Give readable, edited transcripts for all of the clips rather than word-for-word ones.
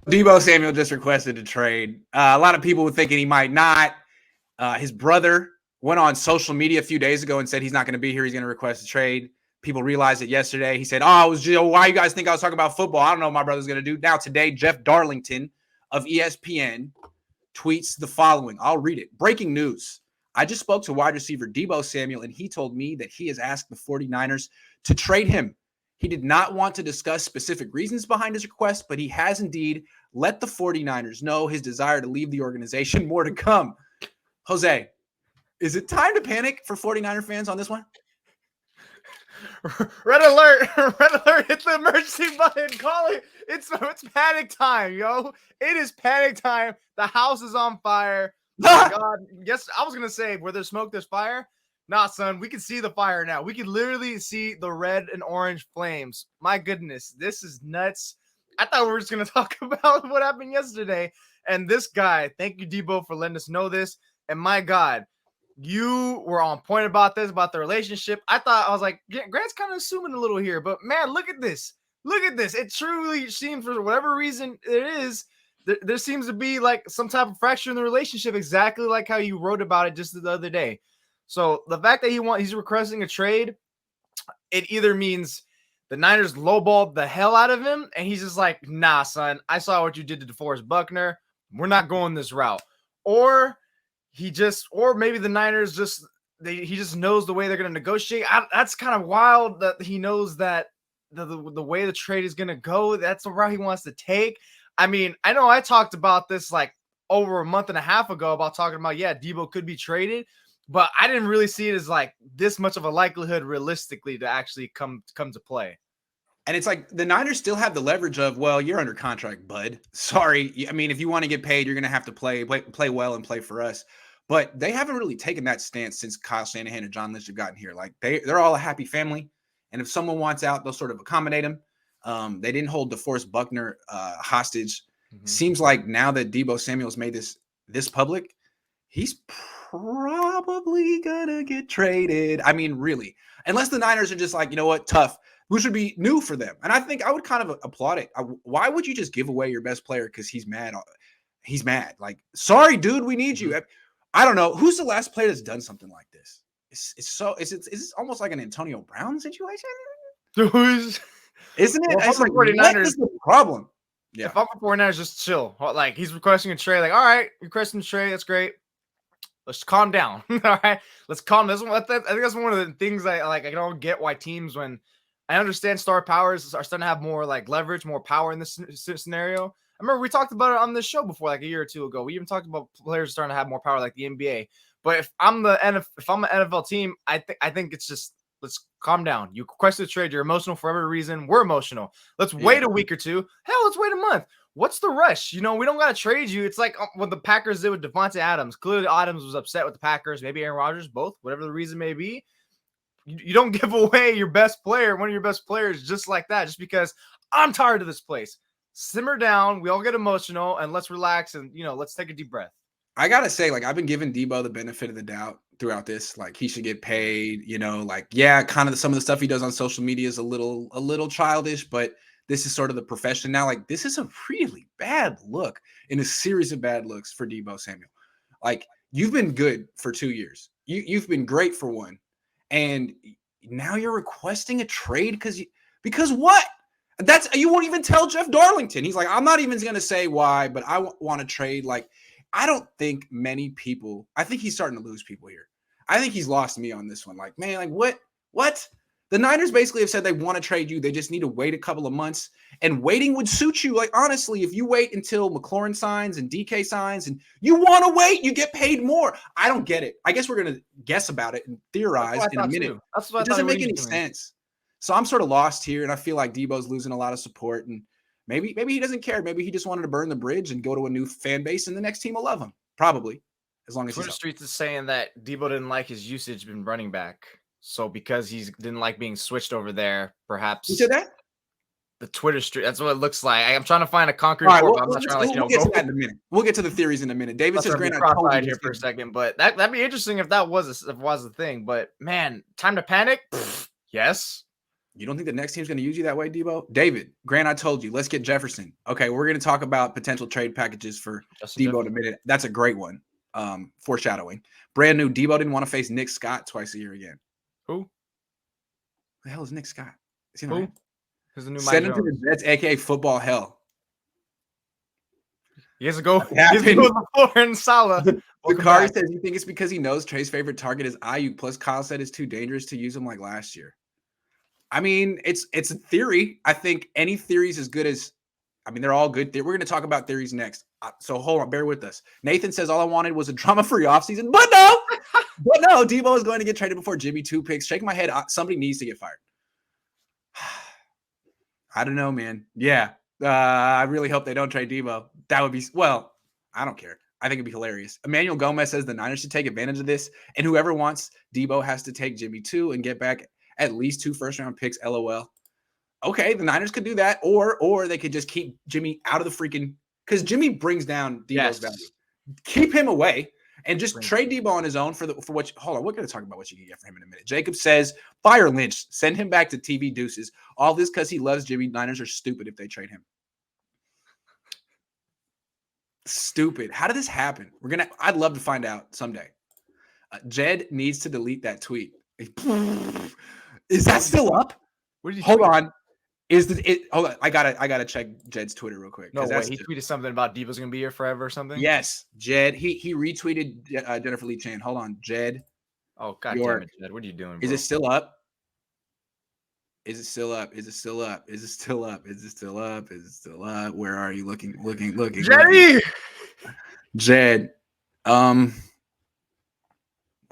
Deebo Samuel just requested a trade. A lot of people were thinking he might not. His brother went on social media a few days ago and said he's not going to be here. He's going to request a trade. People realized it yesterday. He said, "Oh, it was why you guys think I was talking about football? I don't know what my brother's going to do." Now today, Jeff Darlington of ESPN tweets the following. I'll read it. Breaking news. I just spoke to wide receiver Deebo Samuel, and he told me that he has asked the 49ers to trade him. He did not want to discuss specific reasons behind his request, but he has indeed let the 49ers know his desire to leave the organization. More to come. Jose, is it time to panic for 49er fans on this one? Red alert! Red alert! Hit the emergency button. Call it. It's panic time, yo. It is panic time. The house is on fire. Oh my God. Yes, I was gonna say where there's smoke, there's fire. Nah, son, we can see the fire now. We can literally see the red and orange flames. My goodness, this is nuts. I thought we were just gonna talk about what happened yesterday. And this guy, thank you, Deebo, for letting us know this. And my God, you were on point about this, about the relationship. I was like, Grant's kind of assuming a little here, but man, look at this. Look at this. It truly seems, for whatever reason it is, there seems to be like some type of fracture in the relationship, exactly like how you wrote about it just the other day. So the fact that he's requesting a trade, it either means the Niners lowballed the hell out of him, and he's just like, nah, son, I saw what you did to DeForest Buckner. We're not going this route. Or maybe the Niners he just knows the way they're going to negotiate. That's kind of wild that he knows that the way the trade is going to go, that's the route he wants to take. I mean, I know I talked about this like over a month and a half ago about talking about, yeah, Deebo could be traded, but I didn't really see it as like this much of a likelihood realistically to actually come to play. And it's like the Niners still have the leverage of, well, you're under contract, bud. Sorry. I mean, if you want to get paid, you're going to have to play well and play for us. But they haven't really taken that stance since Kyle Shanahan and John Lynch have gotten here. Like they're all a happy family. And if someone wants out, they'll sort of accommodate him. They didn't hold DeForest Buckner hostage. Mm-hmm. Seems like now that Deebo Samuel's made this public, he's probably gonna get traded. I mean, really, unless the Niners are just like, you know what, tough, which would be new for them. And I think I would kind of applaud it. Why would you just give away your best player because he's mad? He's mad. Like, sorry, dude, we need you. I don't know who's the last player that's done something like this. It's almost like an Antonio Brown situation, isn't it? Well, it's like, what is the problem? Yeah. If I'm a 49ers, just chill. Like, he's requesting a trade. Like, all right, requesting a trade. That's great. Let's calm down. All right, let's calm down. I think that's one of the things I don't get why teams, when I understand star powers are starting to have more like leverage, more power in this scenario. I remember we talked about it on this show before, like a year or two ago. We even talked about players starting to have more power, like the NBA. But if I'm an NFL team, I think it's just, let's calm down. You requested a trade. You're emotional for every reason. We're emotional. Let's wait a week or two. Hell, let's wait a month. What's the rush? You know, we don't got to trade you. It's like what the Packers did with Devontae Adams. Clearly, Adams was upset with the Packers. Maybe Aaron Rodgers, both, whatever the reason may be. You don't give away your best player, one of your best players, just like that, just because I'm tired of this place. Simmer down. We all get emotional, and let's relax, and, you know, let's take a deep breath. I got to say, like, I've been giving Deebo the benefit of the doubt throughout this. Like, he should get paid, you know, like, yeah, kind of some of the stuff he does on social media is a little childish, but this is sort of the profession now. Like, this is a really bad look in a series of bad looks for Deebo Samuel. Like, you've been good for 2 years. You've been great for one. And now you're requesting a trade because what? You won't even tell Jeff Darlington. He's like, I'm not even going to say why, but I want to trade. Like, I don't think many people, I think he's starting to lose people here. I think he's lost me on this one. Like, man, like what? The Niners basically have said they want to trade you. They just need to wait a couple of months, and waiting would suit you. Like, honestly, if you wait until McLaurin signs and DK signs and you want to wait, you get paid more. I don't get it. I guess we're going to guess about it and theorize in a minute. It doesn't make any sense. So I'm sort of lost here, and I feel like Deebo's losing a lot of support, and maybe he doesn't care. Maybe he just wanted to burn the bridge and go to a new fan base, and the next team will love him. Probably, as long as Twitter Streets is saying that Deebo didn't like his usage in running back. So because he didn't like being switched over there, perhaps. You said that? The Twitter street. That's what it looks like. I'm trying to find a concrete report. I'm not trying to let you know. We'll get to that in a minute. We'll get to the theories in a minute. David says, "Grant, I told you here for a second, but that'd be interesting if that was the thing. But man, time to panic? Yes. You don't think the next team's going to use you that way, Deebo? David, Grant, I told you, let's get Jefferson. Okay, we're going to talk about potential trade packages for Justin Deebo Jefferson. in a minute. That's a great one. Foreshadowing. Brand new, Deebo didn't want to face Nick Scott twice a year again. Who? The hell is Nick Scott? Is he Who? right? Who's the new Send Mike him to Jones? the Jets, aka football hell. He has to go. What He has to go happened? on the floor in Salah. Welcome Zakari back. says you think it's because he knows Trey's favorite target is Ayuk. Plus, Kyle said it's too dangerous to use him like last year. I mean, it's a theory. I think any theory is as good as. I mean, they're all good. We're going to talk about theories next. So hold on, bear with us. Nathan says all I wanted was a drama-free offseason, but no, Deebo is going to get traded before Jimmy 2 picks. Shake my head. Somebody needs to get fired. I don't know, man. Yeah, I really hope they don't trade Deebo. That would be I don't care. I think it'd be hilarious. Emmanuel Gomez says the Niners should take advantage of this, and whoever wants Deebo has to take Jimmy 2 and get back at least 2 first-round picks. LOL. Okay, the Niners could do that, or they could just keep Jimmy out of the freaking because Jimmy brings down Deebo's value. Keep him away and just trade Deebo on his own for what. Hold on, we're going to talk about what you can get for him in a minute. Jacob says fire Lynch, send him back to TV deuces. All this because he loves Jimmy. Niners are stupid if they trade him. Stupid. How did this happen? I'd love to find out someday. Jed needs to delete that tweet. Is that still up? Hold on. Hold on. I gotta check Jed's Twitter real quick. No way. He tweeted something about Deebo's gonna be here forever or something. Yes, Jed. He retweeted Jennifer Lee Chan. Hold on, Jed. Oh god damn it, Jed. What are you doing, bro? Is it still up? Is it still up? Is it still up? Is it still up? Is it still up? Is it still up? Where are you looking? Jeddy! Jed.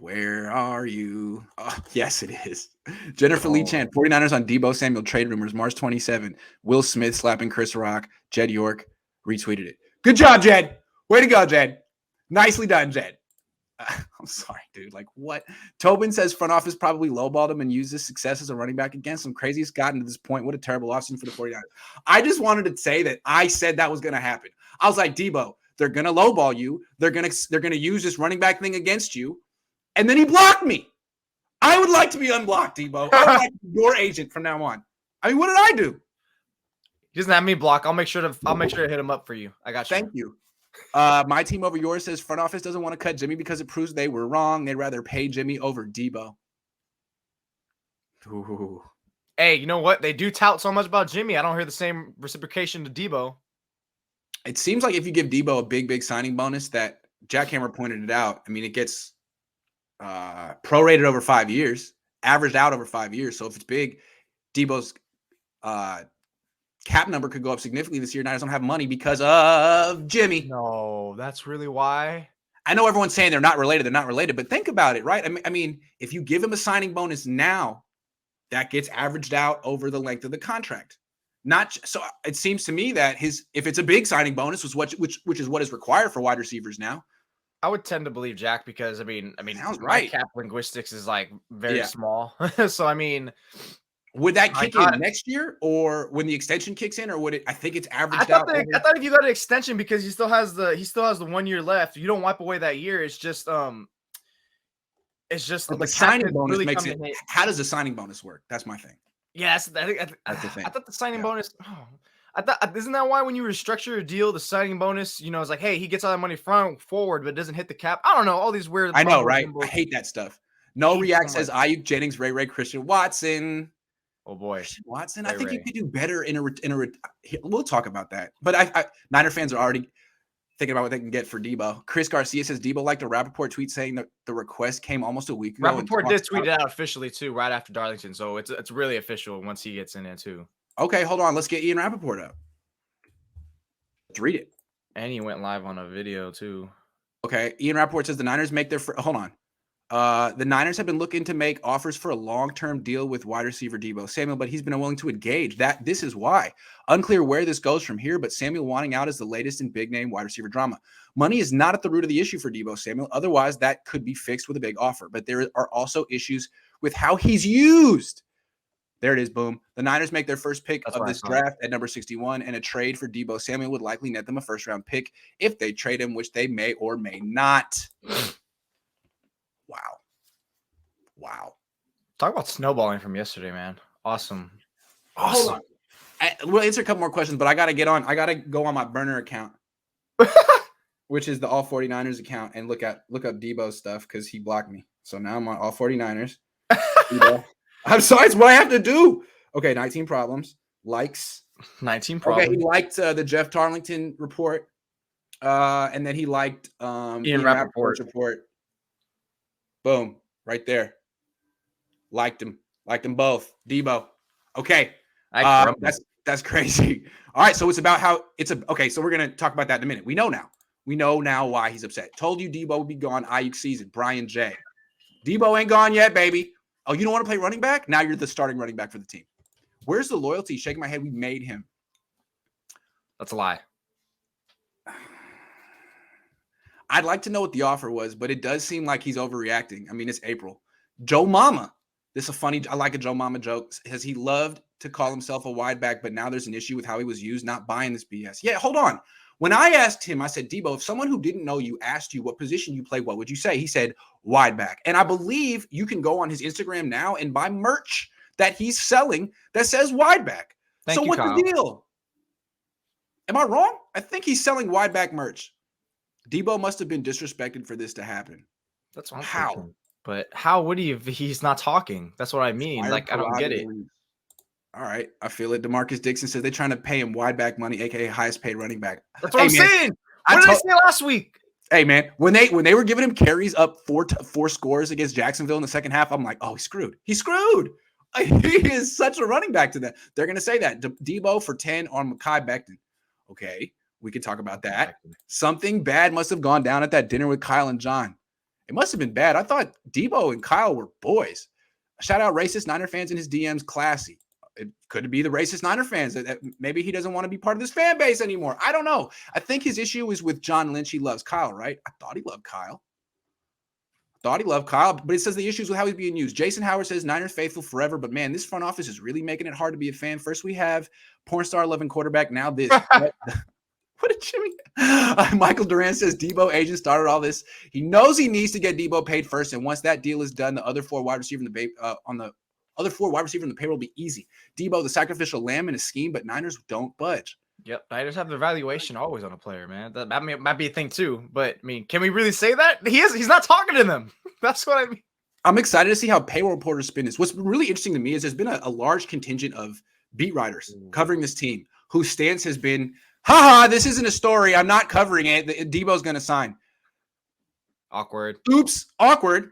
Where are you? Oh, yes, it is. Jennifer Lee Chan, 49ers on Deebo Samuel trade rumors, March 27. Will Smith slapping Chris Rock. Jed York retweeted it. Good job, Jed. Way to go, Jed. Nicely done, Jed. I'm sorry, dude. Like, what? Tobin says front office probably lowballed him and used his success as a running back against him. Craziest gotten to this point. What a terrible offseason for the 49ers. I just wanted to say that I said that was going to happen. I was like, Deebo, they're going to lowball you. They're going to use this running back thing against you. And then he blocked me. I would like to be unblocked, Deebo. I would like to be your agent from now on. I mean, what did I do? He doesn't have me block. I'll make sure to hit him up for you. I got you. Thank you. My team over yours says front office doesn't want to cut Jimmy because it proves they were wrong. They'd rather pay Jimmy over Deebo. Ooh. Hey, you know what? They do tout so much about Jimmy. I don't hear the same reciprocation to Deebo. It seems like if you give Deebo a big signing bonus, that Jackhammer pointed it out. I mean, it gets prorated over 5 years, averaged out over 5 years. So if it's big, Deebo's cap number could go up significantly this year. Niners don't have money because of Jimmy. No, that's really why. I know everyone's saying they're not related, but think about it, right? I mean, if you give him a signing bonus now, that gets averaged out over the length of the contract. So it seems to me that if it's a big signing bonus, which is what is required for wide receivers now. I would tend to believe Jack because I mean, sounds right. Cap linguistics is like very small. So I mean, would that kick in next year or when the extension kicks in, or would it? I think it's averaged out. I thought if you got an extension because he still has the 1 year left, you don't wipe away that year. It's just the signing bonus really makes it. How does the signing bonus work? That's my thing. Yes, I thought the signing bonus. Oh, I thought isn't that why when you restructure your deal, the signing bonus, it's like, hey, he gets all that money forward, but it doesn't hit the cap. I don't know all these weird. I know, right? I hate that stuff. No React says Ayuk, Jennings, Ray, Christian Watson. Oh boy, Christian Watson. I think he could do better in a. We'll talk about that. But Niner fans are already thinking about what they can get for Deebo. Chris Garcia says Deebo liked a Rappaport tweet saying that the request came almost a week ago. Rappaport did tweet it out officially too, right after Darlington. So it's really official once he gets in there too. Okay, hold on. Let's get Ian Rappaport up. Let's read it. And he went live on a video too. Okay, Ian Rappaport says the Niners make their hold on. The Niners have been looking to make offers for a long-term deal with wide receiver Deebo Samuel, but he's been unwilling to engage. This is why. Unclear where this goes from here, but Samuel wanting out is the latest in big-name wide receiver drama. Money is not at the root of the issue for Deebo Samuel. Otherwise, that could be fixed with a big offer. But there are also issues with how he's used. There it is, boom. The Niners make their first pick of this draft at number 61, and a trade for Deebo Samuel would likely net them a first-round pick if they trade him, which they may or may not. Wow. Talk about snowballing from yesterday, man. Awesome. Hold on. We'll answer a couple more questions, but I got to get on. I got to go on my burner account, which is the All 49ers account, and look up Deebo's stuff because he blocked me. So now I'm on All 49ers. I'm sorry. It's what I have to do. Okay, 19 problems. Likes. 19 problems. Okay, he liked the Jeff Tarlington report. And then he liked Ian Rappaport's report. Boom. Right there. Liked him both. Deebo. Okay. That's crazy. All right. So it's about how okay. So we're going to talk about that in a minute. We know now why he's upset. Told you Deebo would be gone Ayuk season. Brian J. Deebo ain't gone yet, baby. Oh, you don't want to play running back? Now you're the starting running back for the team. Where's the loyalty? Shaking my head. We made him. That's a lie. I'd like to know what the offer was, but it does seem like he's overreacting. I mean, it's April. Joe Mama. This is I like a Joe Mama joke. Has he loved to call himself a wide back, but now there's an issue with how he was used? Not buying this BS. Yeah, hold on. When I asked him, I said, Deebo, if someone who didn't know you asked you what position you play, what would you say? He said, wide back. And I believe you can go on his Instagram now and buy merch that he's selling that says wide back. So what's the deal? Am I wrong? I think he's selling wide back merch. Deebo must have been disrespected for this to happen. That's what I'm thinking. But how would he if he's not talking? That's what I mean. Like, I don't get it. All right. I feel it. DeMarcus Dixon says they're trying to pay him wide back money, aka highest paid running back. That's what I'm saying. What did I say last week? Hey man, when they were giving him carries up four scores against Jacksonville in the second half, I'm like, oh, he's screwed. He's screwed. He is such a running back to them. They're gonna say that. Deebo for 10 on Mekhi Becton. Okay, we can talk about that. Something bad must have gone down at that dinner with Kyle and John. It must have been bad. I thought Deebo and Kyle were boys. Shout out racist Niner fans in his DMs. Classy. It could be the racist Niner fans that maybe he doesn't want to be part of this fan base anymore. I don't know. I think his issue is with John Lynch. He loves Kyle, right? I thought he loved Kyle. But it says the issues with how he's being used. Jason Howard says Niners faithful forever, but man, this front office is really making it hard to be a fan. First we have porn star loving quarterback. Now this. What did Jimmy? Michael Duran says Deebo agent started all this. He knows he needs to get Deebo paid first, and once that deal is done, the other four wide receiver in the payroll will be easy. Deebo, the sacrificial lamb in a scheme, but Niners don't budge. Yep, Niners have their valuation always on a player, man. That might be a thing too. But I mean, can we really say that? He's not talking to them. That's what I mean. I'm excited to see how payroll reporters spin this. What's really interesting to me is there's been a large contingent of beat writers covering this team whose stance has been, haha, this isn't a story. I'm not covering it. Deebo's going to sign. Awkward. Oops, awkward.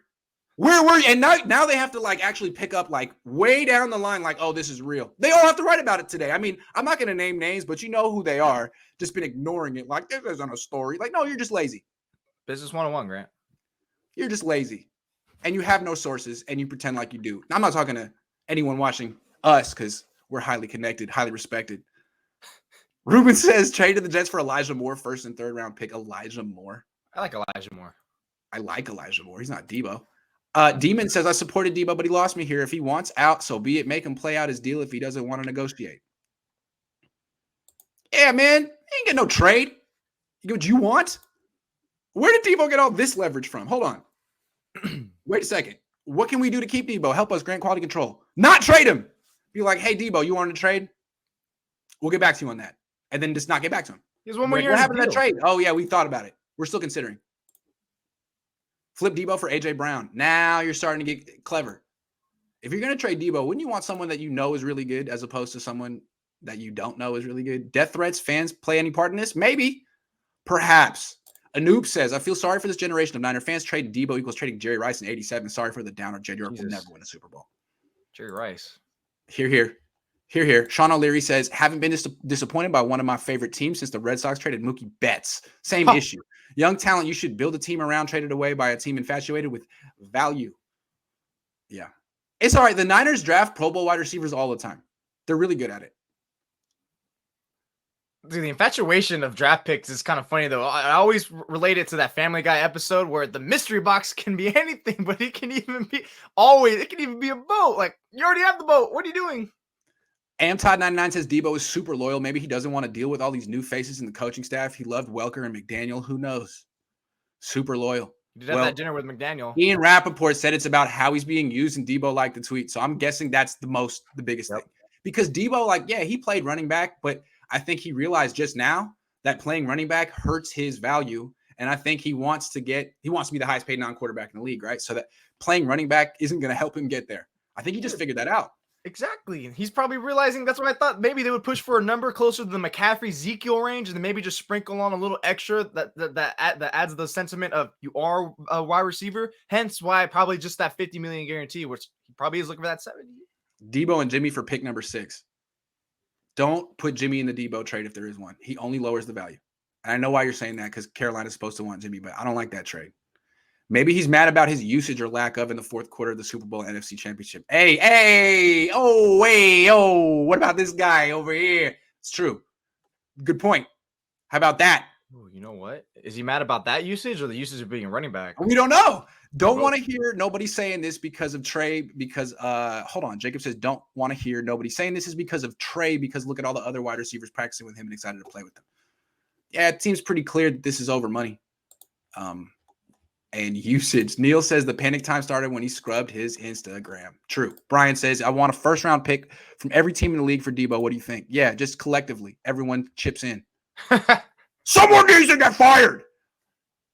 Where were you? And now they have to actually pick up way down the line, oh, this is real. They all have to write about it today. I mean, I'm not going to name names, but you know who they are. Just been ignoring it. This isn't a story. No, you're just lazy. Business 101, Grant. You're just lazy. And you have no sources, and you pretend like you do. I'm not talking to anyone watching us because we're highly connected, highly respected. Ruben says trade to the Jets for Elijah Moore, first and third round pick. Elijah Moore. I like Elijah Moore. I like Elijah Moore. He's not Deebo. Demon says, I supported Deebo, but he lost me here. If he wants out, so be it. Make him play out his deal if he doesn't want to negotiate. Yeah, man. You ain't get no trade. You get what you want? Where did Deebo get all this leverage from? Hold on. Wait a second. What can we do to keep Deebo? Help us grant quality control. Not trade him. Be like, hey, Deebo, you want to trade? We'll get back to you on that. And then just not get back to him. He's one more year. What happened to that trade? Oh, yeah, we thought about it. We're still considering. Flip Deebo for A.J. Brown. Now you're starting to get clever. If you're going to trade Deebo, wouldn't you want someone that you know is really good as opposed to someone that you don't know is really good? Death threats, fans play any part in this? Maybe. Perhaps. Anoop says, I feel sorry for this generation of Niner fans. Trading Deebo equals trading Jerry Rice in 87. Sorry for the downer. Jed York will never win a Super Bowl. Jerry Rice. Here. Sean O'Leary says, haven't been disappointed by one of my favorite teams since the Red Sox traded Mookie Betts. Same issue. Young talent, you should build a team around, traded away by a team infatuated with value. Yeah. It's all right. The Niners draft Pro Bowl wide receivers all the time. They're really good at it. Dude, the infatuation of draft picks is kind of funny, though. I always relate it to that Family Guy episode where the mystery box can be anything, but it can even be a boat. You already have the boat. What are you doing? Todd99 says Deebo is super loyal. Maybe he doesn't want to deal with all these new faces in the coaching staff. He loved Welker and McDaniel. Who knows? Super loyal. He did have that dinner with McDaniel. Ian Rappaport said it's about how he's being used, and Deebo liked the tweet. So I'm guessing that's the biggest thing. Because Deebo, like, yeah, he played running back, but I think he realized just now that playing running back hurts his value. And I think he wants to be the highest paid non-quarterback in the league, right? So that playing running back isn't going to help him get there. I think he just figured that out. Exactly. And he's probably realizing that's what I thought. Maybe they would push for a number closer to the McCaffrey Ezekiel range and then maybe just sprinkle on a little extra that adds the sentiment of you are a wide receiver. Hence why probably just that 50 million guarantee, which he probably is looking for that 70. Deebo and Jimmy for pick number 6. Don't put Jimmy in the Deebo trade if there is one. He only lowers the value. And I know why you're saying that because Carolina's supposed to want Jimmy, but I don't like that trade. Maybe he's mad about his usage or lack of in the fourth quarter of the Super Bowl and NFC Championship. Hey, what about this guy over here? It's true. Good point. How about that? Ooh, you know what? Is he mad about that usage or the usage of being a running back? We don't know. Don't want to hear nobody saying this because of Trey. Because hold on, Jacob says don't want to hear nobody saying this is because of Trey. Because look at all the other wide receivers practicing with him and excited to play with them. Yeah, it seems pretty clear that this is over money. And usage. Neil says the panic time started when he scrubbed his Instagram. True. Brian says, I want a first-round pick from every team in the league for Deebo. What do you think? Yeah, just collectively. Everyone chips in. Someone needs to get fired.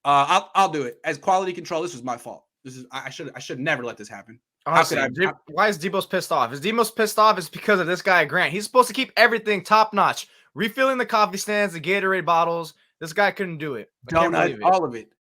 I'll do it. As quality control, this was my fault. I should never let this happen. Honestly, why is Deebo's pissed off? Is Deebo's pissed off is because of this guy, Grant. He's supposed to keep everything top-notch. Refilling the coffee stands, the Gatorade bottles. This guy couldn't do it. Donuts, all of it.